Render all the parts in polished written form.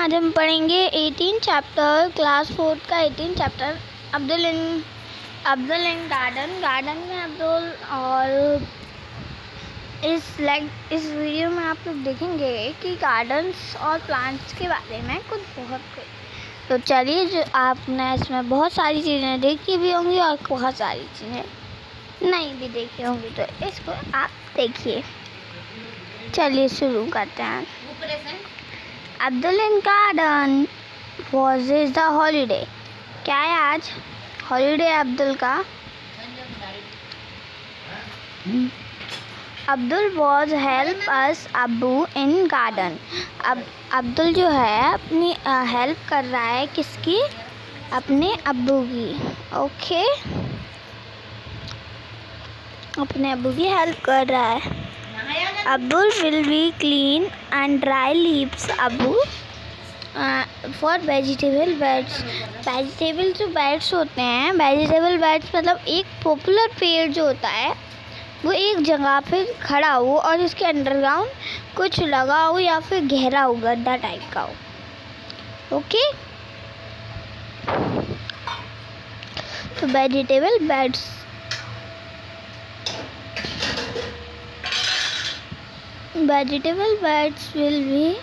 आज हम पढ़ेंगे 18 चैप्टर क्लास 4 का 18 चैप्टर अब्दुल इन गार्डन में अब्दुल। और इस वीडियो में आप लोग देखेंगे कि गार्डन्स और प्लांट्स के बारे में बहुत कुछ। तो चलिए, जो आपने इसमें बहुत सारी चीज़ें देखी भी होंगी और बहुत सारी चीज़ें नहीं भी देखी होंगी, तो इसको आप देखिए। चलिए शुरू करते हैं। अब्दुल इन garden was is the holiday. क्या है आज? हॉलीडे अब्दुल का। अब्दुल वॉज हेल्प अस अब्बू इन गार्डन। अब अब्दुल जो है अपनी हेल्प कर रहा है, किसकी? अपने अब्बू की। ओके, अपने अब्बू की हेल्प कर रहा है। Abdul will be clean and dry leaves Abu for vegetable beds। Vegetable जो बेड्स होते हैं, वेजिटेबल बेड्स मतलब एक पॉपुलर पेड़ जो होता है वो एक जगह पे खड़ा हो और उसके अंडरग्राउंड कुछ लगा हो या फिर गहरा हो, गड्ढा टाइप का हो। ओके, तो वेजिटेबल बेड्स विल बी।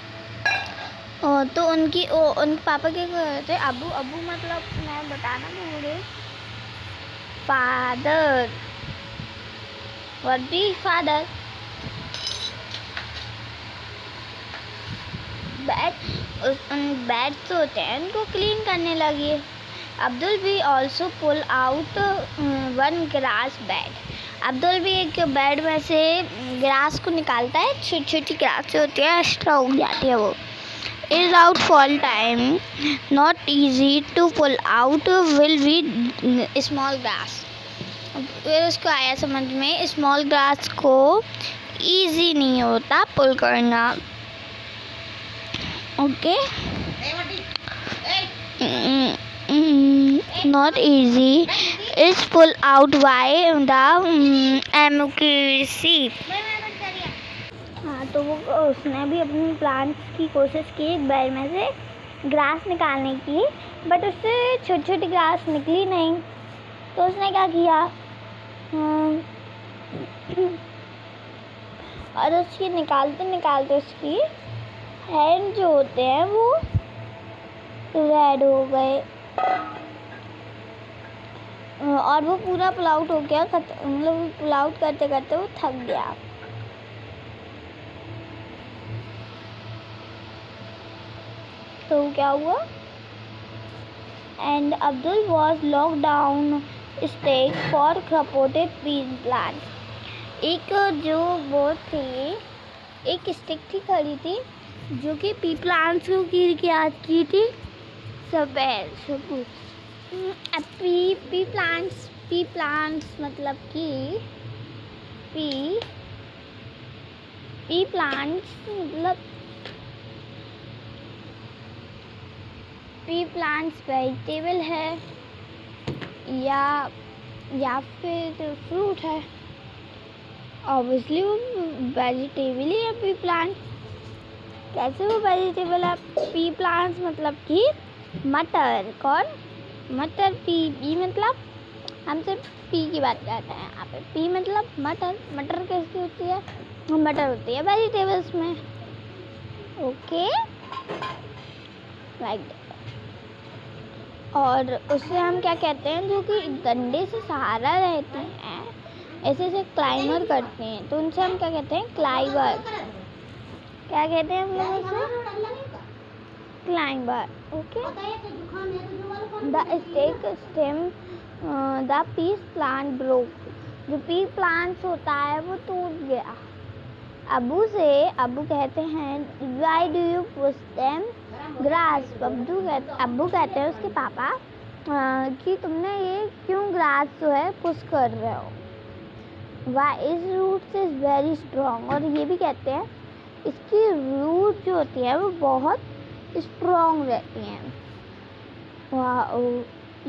तो उनके पापा क्या कर रहे थे? अबू मतलब मैं बताना भूल गई, father. What be father? Beds होते हैं उनको क्लीन करने लगे। अब्दुल भी also pull out one grass bed. Abdul भी एक बेड में से ग्रास को निकालता है, छोटी छोटी ग्रास होती है, एक्स्ट्रा हो जाती है वो। Is out fall time not easy to pull out will be small grass. फिर उसको आया समझ में, स्मॉल ग्रास को ईजी नहीं होता पुल करना। Okay, not easy is pull out by the accuracy। हाँ, तो वो उसने भी अपनी प्लांट्स की कोशिश की एक बेड में से ग्रास निकालने की, बट उससे छोटी छोटी ग्रास निकली नहीं। तो उसने क्या किया, और उसकी निकालते उसकी हैंड जो होते हैं वो रेड हो गए और वो पूरा पुल आउट हो गया। मतलब पुल आउट करते करते वो थक गया। तो क्या हुआ? And Abdul was lock down stake for supported pea plant. एक जो वो थी, एक स्टिक थी खड़ी थी जो कि पी प्लांट्स को की थी। पी प्लांट्स मतलब कि पी प्लांट्स वेजिटेबल है या फिर फ्रूट है। ऑब्वियसली वो वेजिटेबल ही है। पी प्लांट कैसे वो वेजिटेबल है? पी प्लांट्स मतलब कि मटर। कौन? मटर। पी मतलब हम सिर्फ पी की बात करते हैं यहाँ पे। पी मतलब मटर कैसी होती है? मटर होती है वेजिटेबल्स में। Okay, right. और उससे हम क्या कहते हैं, जो कि डंडे से सहारा रहते हैं, ऐसे क्लाइंबर करते हैं, तो उनसे हम क्या कहते हैं? क्लाइंबर। क्या कहते हैं हम लोग उसे? Climber. Okay, the stake stem the peas plant broke. जो पी प्लांट्स होता है वो टूट गया। अब्बू कहते हैं why do you push them grass. अब्बू कहते हैं उसके पापा कि तुमने ये क्यों ग्रास जो है पुश कर रहे हो। Why is roots is very strong. और ये भी कहते हैं इसकी रूट जो होती है वो बहुत स्ट्रॉन्ग रहती हैं।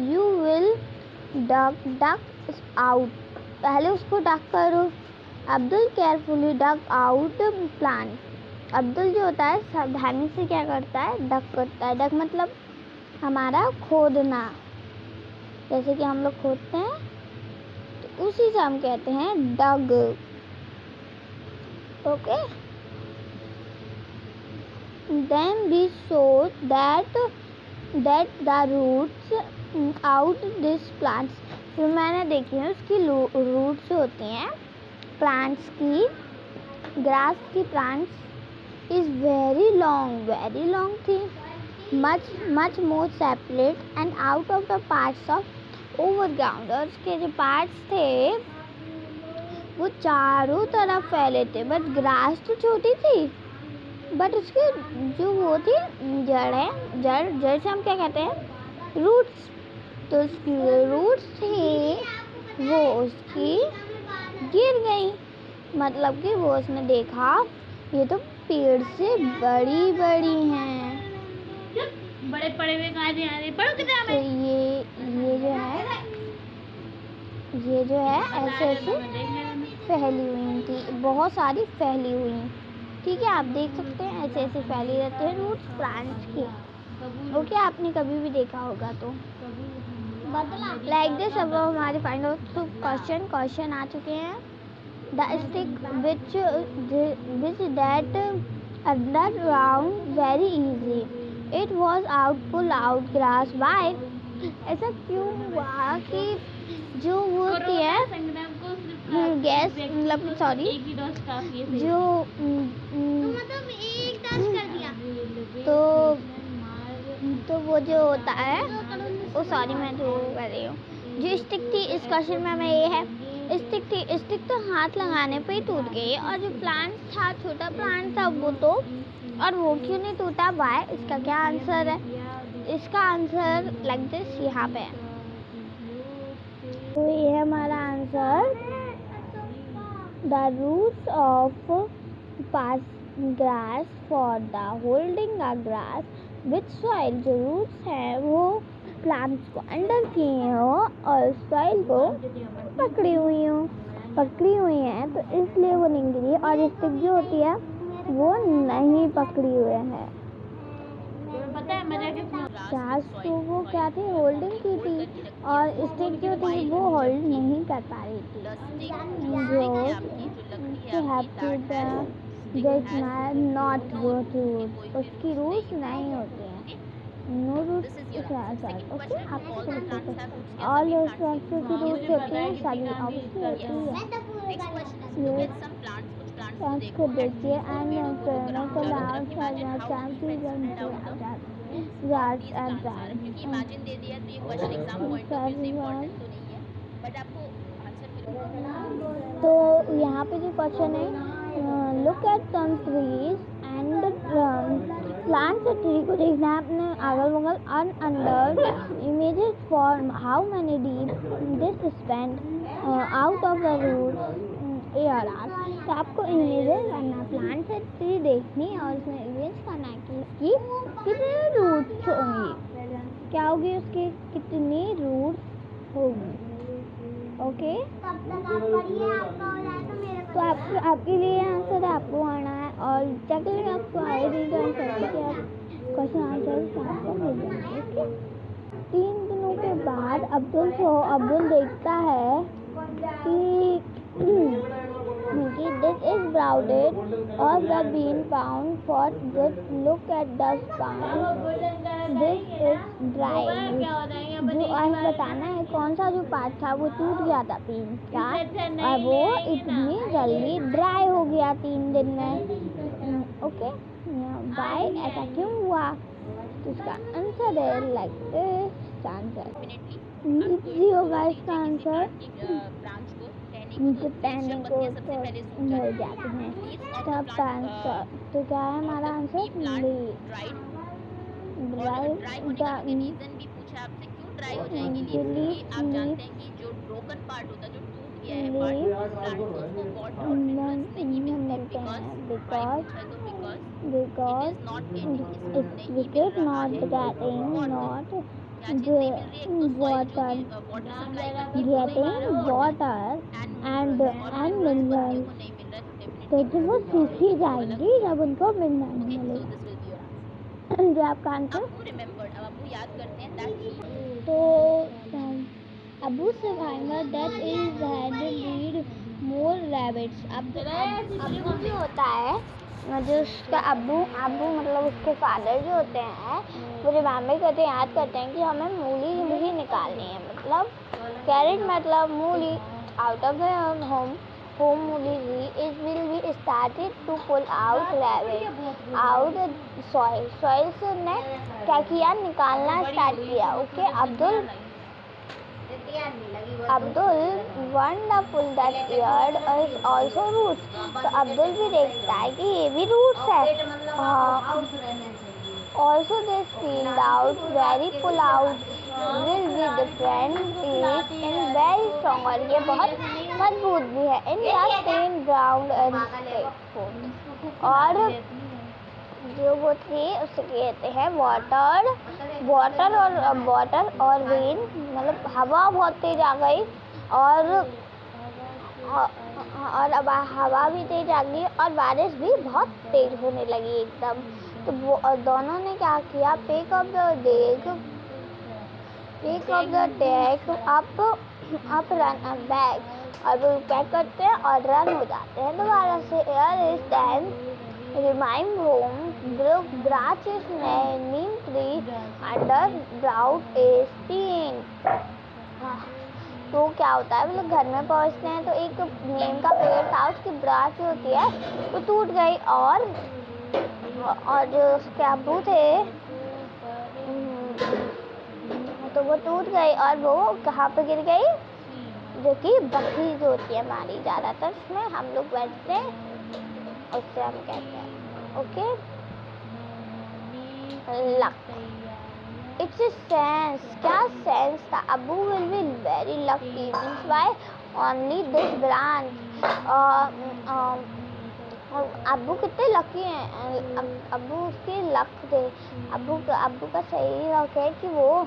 You will duck out. पहले उसको डक करो। Abdul carefully duck out plant. Abdul जो होता है सावधानी से क्या करता है, डग करता है। डग मतलब हमारा खोदना, जैसे कि हम लोग खोदते हैं तो उसी से हम कहते हैं डग। Okay, then we show that the roots out this plants। फिर मैंने देखी है उसकी रूट्स होती हैं प्लांट्स की, ग्रास की प्लांट्स इज वेरी लॉन्ग थी, much more separate and out of the parts of overground. और उसके जो पार्ट्स थे वो चारों तरफ फैले थे, बट ग्रास तो छोटी थी, बट उसकी जो वो थी जड़ से हम क्या कहते हैं, रूट्स। तो उसकी रूट्स थी वो उसकी गिर गई, मतलब कि वो उसने देखा ये तो पेड़ से बड़ी हैं। बड़े पड़े हुए कहाँ से आ रहे, पढ़ो किताब तो ये जो है ऐसे फैली हुई थी, बहुत सारी फैली हुई। ठीक है, आप देख सकते हैं ऐसे फैली रहते हैं रूट्स प्लांट्स की। ओके, आपने कभी भी देखा होगा तो लाइक दिस। अब हमारे फाइंड आउट क्वेश्चन आ चुके हैं। The stick which that underground very easy, it was pull out grass by. ऐसा क्यों हुआ कि जो वो होती है गैस, मतलब सॉरी, जो मतलब एक टच कर दिया तो वो जो होता है, ओ सॉरी मैं जो कर रही हूँ, जो स्टिक थी इस क्वेश्चन में ये है, स्टिक तो हाथ लगाने पे ही टूट गई। और जो प्लांट था, छोटा प्लांट था वो तो, और वो क्यों नहीं टूटा, वाई? इसका क्या आंसर है? इसका आंसर लाइक दिस यहाँ पे है। तो ये है हमारा answer, the roots of pass grass for the holding a grass with soil. जो रूट्स हैं वो प्लांट्स को अंडर किए हो और सॉइल को पकड़ी हुई हैं, तो इसलिए वो नहीं गिरी। और स्टिक जो होती है वो नहीं पकड़ी हुए हैं। ग्रास तो वो क्या थी, होल्डिंग की थी, और स्टिक जो थी वो होल्ड नहीं कर पा रही थी, नॉट गो टू, उसकी रूट्स नहीं होती हैं, नो रूट्स। ओके, आपको ऑल स्ट्रक्चर की रूट्स होती हैं, सभी ऑब्वियसली होती है। प्लांट्स को देखिए एंड पेड़ों को लाल yards and yards। Margin they दिया तो ये question exam point of view से इम्पोर्टेंट तो नहीं है, बट आपको आंसर मिलेगा। तो यहाँ पे जो क्वेश्चन है, look at some trees and plants. Tree को देखना है अपने अगल बगल, under images for how many deep this spend out of the root air are. तो आपको इमेजेस करना, प्लांट से ट्री देखनी और उसमें इमेज करना कि इसकी कितनी रूट्स होंगी, क्या होगी उसकी, कितनी रूट्स होगी। ओके, तो आपके लिए आंसर आपको आना है, और जब आपको आएगी तो आंसर क्वेश्चन आंसर आपको मिल जाएंगे। ओके, 3 दिनों के बाद अब्दुल देखता है कि this is crowded or the bean pound for good look at the pound, this is dry। जो आज बताना है कौन सा जो पार्ट था वो टूट गया था बीन का, और वो इतनी जल्दी ड्राई हो गया 3 दिन में। ओके, बाय ऐसा क्यों हुआ, तो इसका आंसर है लाइक दिस आंसर। इजी होगा इसका आंसर, टहनी को मिल जाते हैं तब आंसर। तो क्या है हमारा आंसर, ड्राई हो जाएगी लीफ, क्योंकि आप जानते हैं कि जो ब्रोकन पार्ट होता है, जो टूट गया है पार्ट, प्लांट को उसको वाटर और मिनरल्स नहीं मिलते, because it is not getting water and minerals तो जब वो सूखी जाएंगी जब उनको मिलना नहीं So मिलेगा। this will be your जो आपका आंसर। Abu remembered. अब अबू याद करते हैं that he तो Abu survivor that is had breed more rabbits। अब अबू जो होता है, जो उसका अबू मतलब उसके फादर जो होते हैं, वो रिमेम्बर करते हैं, याद करते हैं कि हमें मूली निकालनी है। मतलब कैरेट मतलब मूली आउट ऑफ द होम मूली it will be started to pull out rabbit out soil से ने क्या किया, निकालना स्टार्ट किया। Okay, Abdul wonderful that year is also roots. तो अब्दुल भी देखता है कि ये भी रूट्स है। Also this field out very pull out will be different is in very strong और ये बहुत मजबूत भी है in the same ground and food। और जो वो थे उसे कहते हैं वाटर और रेन, मतलब हवा बहुत तेज आ गई और अब हवा भी तेज आ गई और बारिश भी बहुत तेज होने लगी एकदम। तो वो दोनों ने क्या किया, pick up the deck up run back, और वो पैक करते हैं और रन हो जाते हैं दोबारा से। Air is then remind home branches neem tree underground is तीन। तो क्या होता है, मतलब घर में पहुंचते हैं तो एक नीम का पेड़ था, उसकी ब्रांच होती है वो टूट गई और जो उसके अब्बू थे तो वो टूट गई और वो कहाँ पे गिर गई, जो कि बकरी जो होती है हमारी ज़्यादातर उसमें हम लोग बैठते हैं, उससे हम कहते हैं ओके लक। इट्स सेंस, क्या सेंस था, अब्बू will be very lucky means by only this branch. अब्बू कितने लकी हैं, अब्बू उसके लक थे। अब्बू का सही लक है कि वो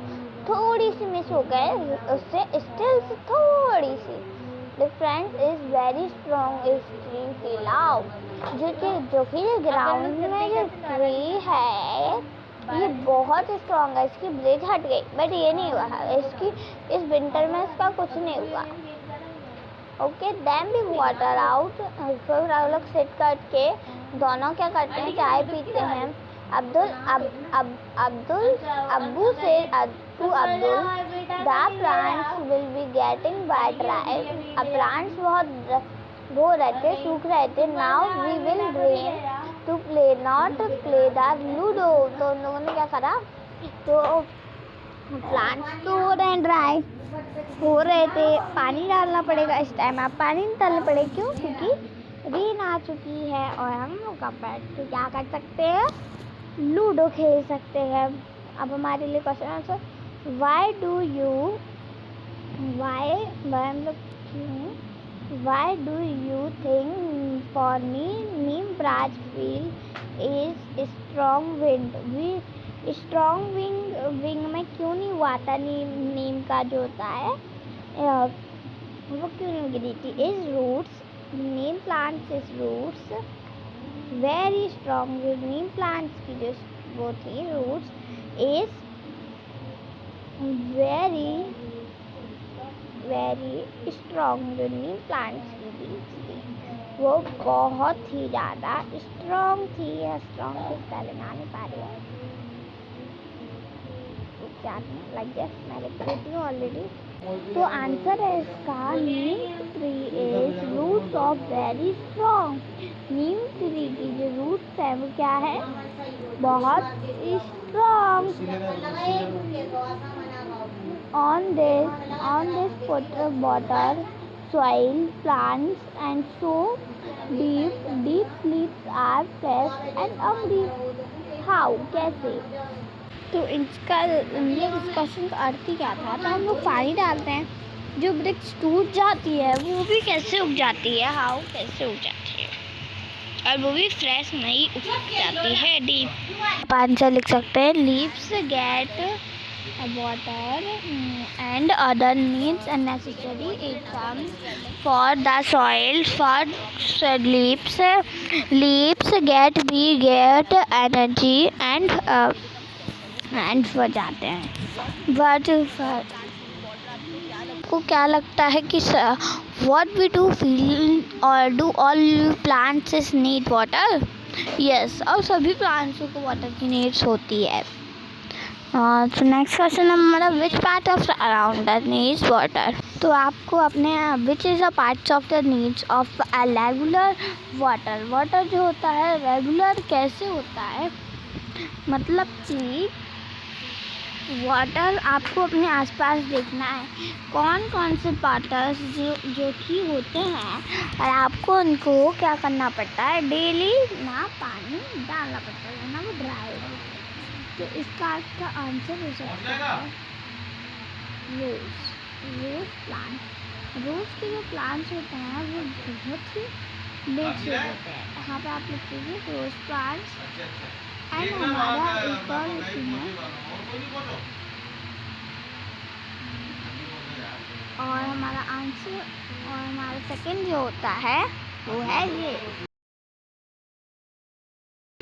थोड़ी सी मिस हो गए, उससे स्टिल से थोड़ी सी। Difference is very strong is tree की लाव, जो कि ग्राउंड में जो ट्री है ये बहुत स्ट्रॉन्ग है, इसकी ब्रिज हट गई बट ये नहीं हुआ, इस विंटर में इसका कुछ नहीं हुआ। ओके देन भी वाटर आउट, फिर हम लोग सिट करके दोनों क्या करते हैं, चाय पीते हैं। अब्बू से to Abdul the plants will be getting by dry. अब प्लांट्स बहुत वो रहते, सूख रहे थे। Now we will drain to play not play the ludo. तो उन लोगों ने क्या करा, तो प्लांट्स तो हो रहे हैं ड्राई हो रहे थे, पानी डालना पड़ेगा इस टाइम। आप पानी नहीं डालने पड़े, क्यों, क्योंकि रेन आ चुकी है और हम लोग अब बैठ के क्या कर सकते हैं, लूडो खेल सकते हैं। अब हमारे लिए question answer, why do you think for Neem branch feel is strong wind. Strong wing में क्यों नहीं हुआ था, नीम का जो होता है वो क्यों नहीं गिरी थी। Is roots, neem plants is roots very strong. Neem plants की जो वो थी रूट्स इज वेरी स्ट्रॉन्ग। जो नीम प्लांट्स की बीज थी वो बहुत ही ज़्यादा स्ट्रॉन्ग थी। स्ट्रॉन्ग से पहले ना नहीं पा रही है, मैं रिपीट हूँ ऑलरेडी। तो आंसर है इसका, neem tree is roots of very strong. Neem tree की जो रूट्स है वो क्या है, बहुत strong. On this water soil plants and so deep leaves are fresh and amry। how, कैसे, तो इसका डिस्कशन का अर्थ ही क्या था। तो हम लोग पानी डालते हैं, जो वृक्ष टूट जाती है वो भी कैसे उग जाती है, हाउ, कैसे उग जाती है, और वो भी फ्रेश नई उग जाती है। डीप आंसर लिख सकते हैं, leaves gate water and other needs unnecessary. It comes for the soil, for leaves get energy and for जाते हैं. But को क्या लगता है कि what we do feel or do all plants need water? Yes, और सभी प्लांट्स को वाटर की नीड्स होती है. तो नेक्स्ट क्वेश्चन है हमारा, which part of around the needs water. तो आपको अपने which is a parts of the needs of a regular water. Water जो होता है रेगुलर कैसे होता है, मतलब कि वाटर आपको अपने आसपास देखना है कौन कौन से पार्ट्स जो कि होते हैं और आपको उनको क्या करना पड़ता है, डेली ना पानी डालना पड़ता है वरना वो ड्राई हो जाता है. तो इसका आंसर हो सकता है रोज प्लांट. रोज के जो प्लांट्स होते हैं वो बहुत ही बिग से होते हैं. यहाँ पे आप लिखिए रोज प्लांट्स. एंड हमारा एक और और हमारा आंसर और हमारा सेकंड जो होता है वो है ये.